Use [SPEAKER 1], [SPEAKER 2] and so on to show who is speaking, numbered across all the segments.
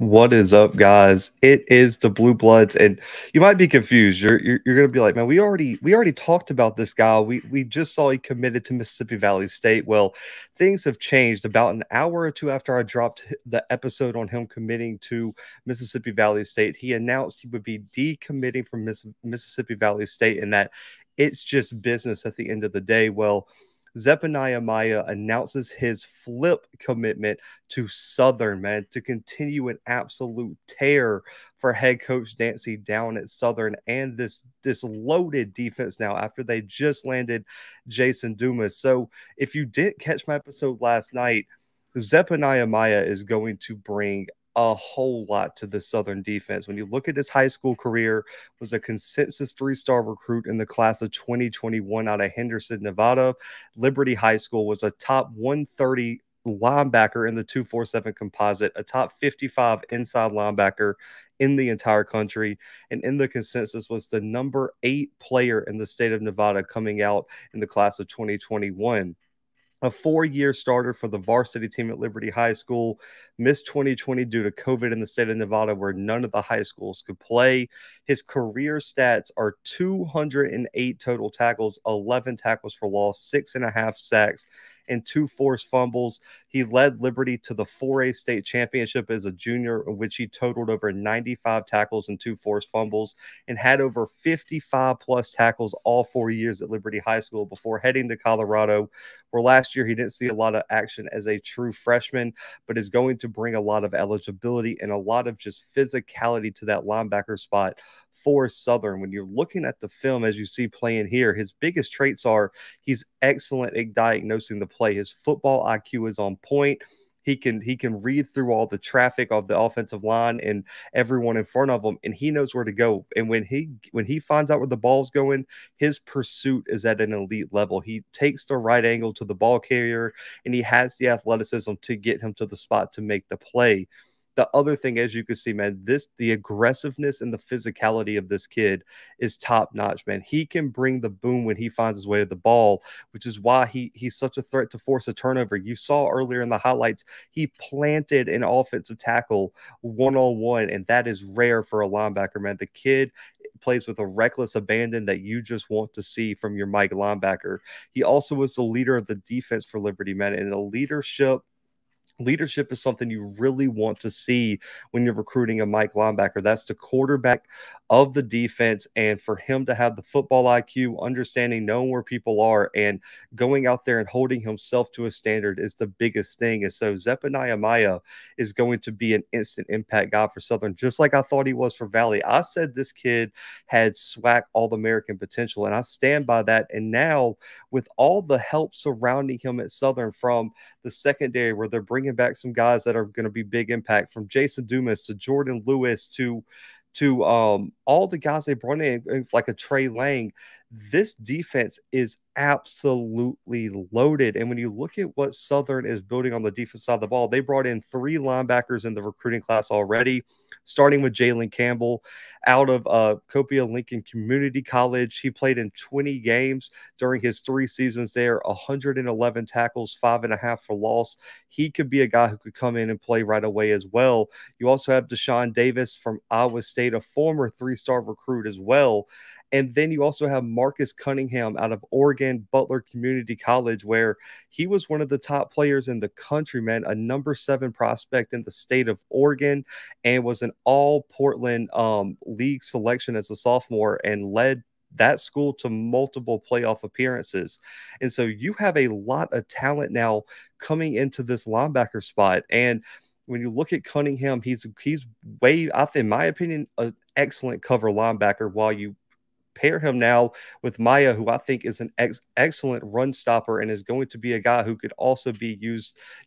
[SPEAKER 1] What is up, guys? It is the Blue Bloods, and you might be confused. You're gonna be like, man, we already talked about this guy. We just saw he committed to Mississippi Valley State. Well, things have changed. About an hour or two after I dropped the episode on him committing to Mississippi Valley State, he announced he would be decommitting from Mississippi Valley State, and that it's just business at the end of the day. Well, Zephaniah Maea announces his flip commitment to Southern, man, to continue an absolute tear for head coach Dancy down at Southern and this loaded defense now after they just landed Jason Dumas. So if you didn't catch my episode last night, Zephaniah Maea is going to bring a whole lot to the Southern defense. When you look at his high school career, was a consensus three-star recruit in the class of 2021 out of Henderson, Nevada. Liberty High School was a top 130 linebacker in the 247 composite, a top 55 inside linebacker in the entire country, and in the consensus was the number 8 player in the state of Nevada coming out in the class of 2021. A 4-year starter for the varsity team at Liberty High School, missed 2020 due to COVID in the state of Nevada, where none of the high schools could play. His career stats are 208 total tackles, 11 tackles for loss, 6.5 sacks, and 2 forced fumbles. He led Liberty to the 4A state championship as a junior, in which he totaled over 95 tackles and 2 forced fumbles, and had over 55 plus tackles all 4 years at Liberty High School before heading to Colorado, where last year he didn't see a lot of action as a true freshman, but is going to bring a lot of eligibility and a lot of just physicality to that linebacker spot for Southern. When you're looking at the film, as you see playing here, his biggest traits are he's excellent at diagnosing the play. His football IQ is on point. He can read through all the traffic of the offensive line and everyone in front of him, and he knows where to go. And when he finds out where the ball's going, his pursuit is at an elite level. He takes the right angle to the ball carrier, and he has the athleticism to get him to the spot to make the play. The other thing, as you can see, man, the aggressiveness and the physicality of this kid is top notch, man. He can bring the boom when he finds his way to the ball, which is why he's such a threat to force a turnover. You saw earlier in the highlights, he planted an offensive tackle one-on-one, and that is rare for a linebacker, man. The kid plays with a reckless abandon that you just want to see from your Mike linebacker. He also was the leader of the defense for Liberty, man, and the leadership is something you really want to see when you're recruiting a Mike linebacker. That's the quarterback of the defense, and for him to have the football IQ, understanding, knowing where people are, and going out there and holding himself to a standard is the biggest thing. And so Zephaniah Maea is going to be an instant impact guy for Southern, just like I thought he was for Valley. I said this kid had SWAC All-American potential, and I stand by that. And now, with all the help surrounding him at Southern from the secondary, where they're bringing back some guys that are going to be big impact, from Jason Dumas to Jordan Lewis to all the guys they brought in, like a Trey Lang. This defense is absolutely loaded. And when you look at what Southern is building on the defense side of the ball, they brought in 3 linebackers in the recruiting class already, starting with Jalen Campbell out of Copia Lincoln Community College. He played in 20 games during his 3 seasons there, 111 tackles, 5.5 for loss. He could be a guy who could come in and play right away as well. You also have Deshaun Davis from Iowa State, a former 3-star recruit as well. And then you also have Marcus Cunningham out of Oregon Butler Community College, where he was one of the top players in the country, man, a number 7 prospect in the state of Oregon, and was an all Portland league selection as a sophomore, and led that school to multiple playoff appearances. And so you have a lot of talent now coming into this linebacker spot. And when you look at Cunningham, he's way, I think, in my opinion, an excellent cover linebacker, while you pair him now with Maea, who I think is an excellent run stopper and is going to be a guy who could also be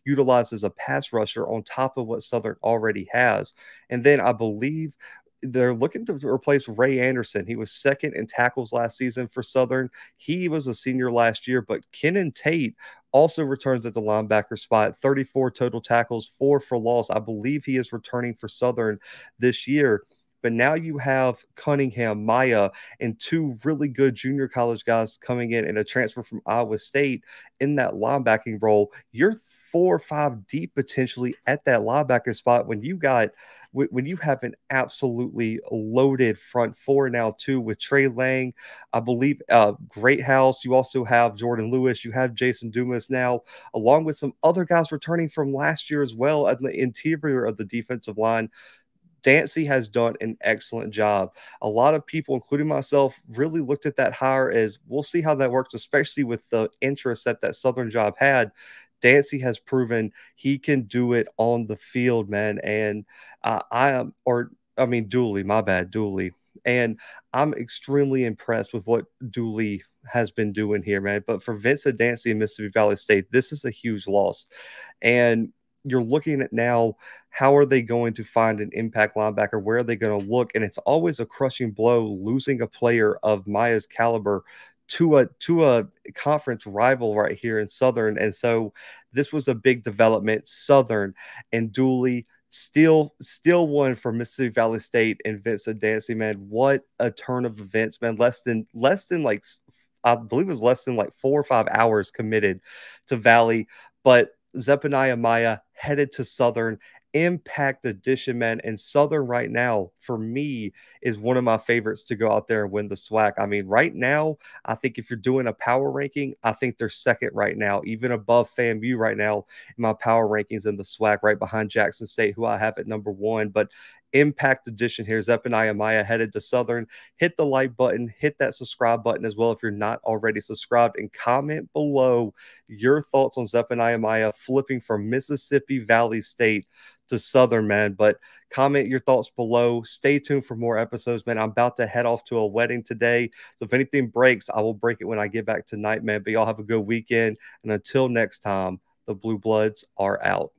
[SPEAKER 1] utilized as a pass rusher on top of what Southern already has. And then I believe they're looking to replace Ray Anderson. He was 2nd in tackles last season for Southern. He was a senior last year, but Kenan Tate also returns at the linebacker spot, 34 total tackles, 4 for loss. I believe he is returning for Southern this year. But now you have Cunningham, Maea, and 2 really good junior college guys coming in, and a transfer from Iowa State in that linebacking role. You're 4 or 5 deep potentially at that linebacker spot when you got when you have an absolutely loaded front four now too with Trey Lang, I believe, Great House. You also have Jordan Lewis. You have Jason Dumas now, along with some other guys returning from last year as well at the interior of the defensive line. Dancy has done an excellent job. A lot of people, including myself, really looked at that hire as we'll see how that works, especially with the interest that that Southern job had. Dancy has proven he can do it on the field, man. And I am, or I mean, Dooley, my bad, Dooley. And I'm extremely impressed with what Dooley has been doing here, man. But for Vincent Dancy and Mississippi Valley State, this is a huge loss. And you're looking at now, how are they going to find an impact linebacker? Where are they going to look? And it's always a crushing blow losing a player of Maea's caliber to a conference rival right here in Southern. And so this was a big development. Southern and Dooley still one for Mississippi Valley State and Vincent Dancy, man. What a turn of events, man. Less than like, I believe it was less than like 4 or 5 hours committed to Valley. But Zephaniah Maea headed to Southern, impact addition, man. And Southern right now, for me, is one of my favorites to go out there and win the SWAC. I mean, right now, I think if you're doing a power ranking, I think they're second right now, even above FAMU right now in my power rankings in the SWAC, right behind Jackson State, who I have at number 1. But impact edition here, Zephaniah Maea headed to Southern. Hit the like button, hit that subscribe button as well if you're not already subscribed, and comment below your thoughts on Zephaniah Maea flipping from Mississippi Valley State to Southern, man. But comment your thoughts below. Stay tuned for more episodes, man. I'm about to head off to a wedding today, so if anything breaks, I will break it when I get back tonight, man. But y'all have a good weekend, and until next time, the Blue Bloods are out.